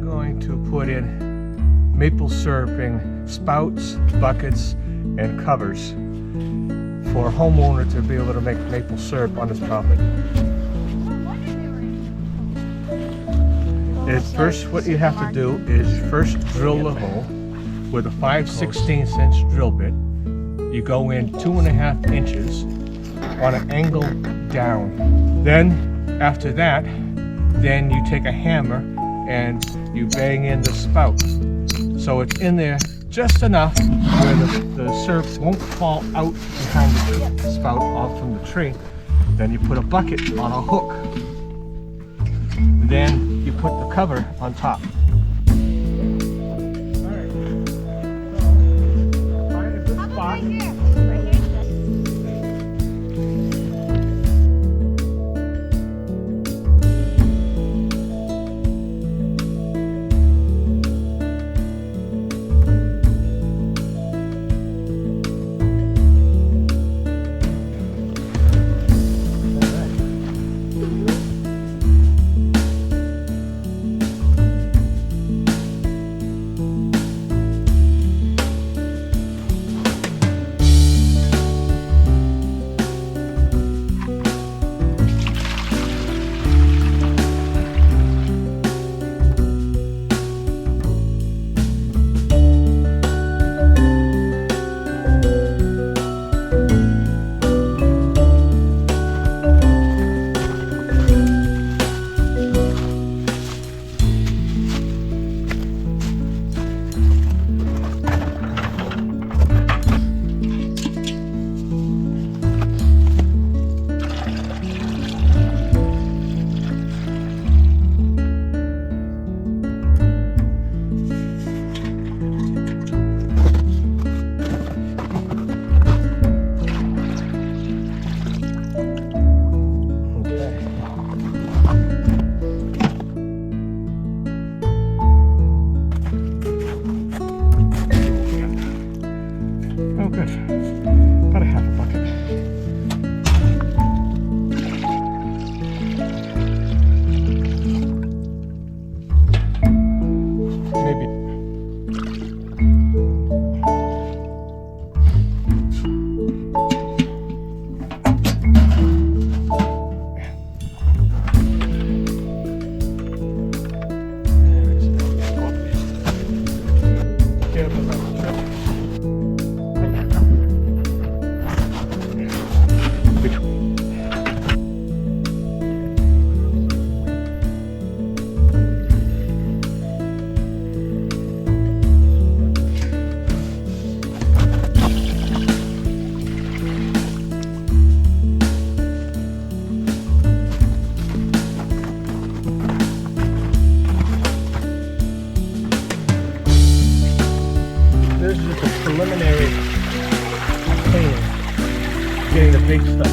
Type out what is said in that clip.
going to put in maple syruping spouts, buckets, and covers for a homeowner to be able to make maple syrup on his property. And first, what you have to do is first drill the hole with a 5/16" drill bit. You go in 2.5 inches on an angle down. Then, after that, then you take a hammer and you bang in the spout. So it's in there just enough where the syrup won't fall out behind the spout off from the tree. Then you put a bucket on a hook. Then you put the cover on top. Alright, so find a good spot. Oh, good. About a half a bucket. Maybe. This is just a preliminary cleaning, getting the big stuff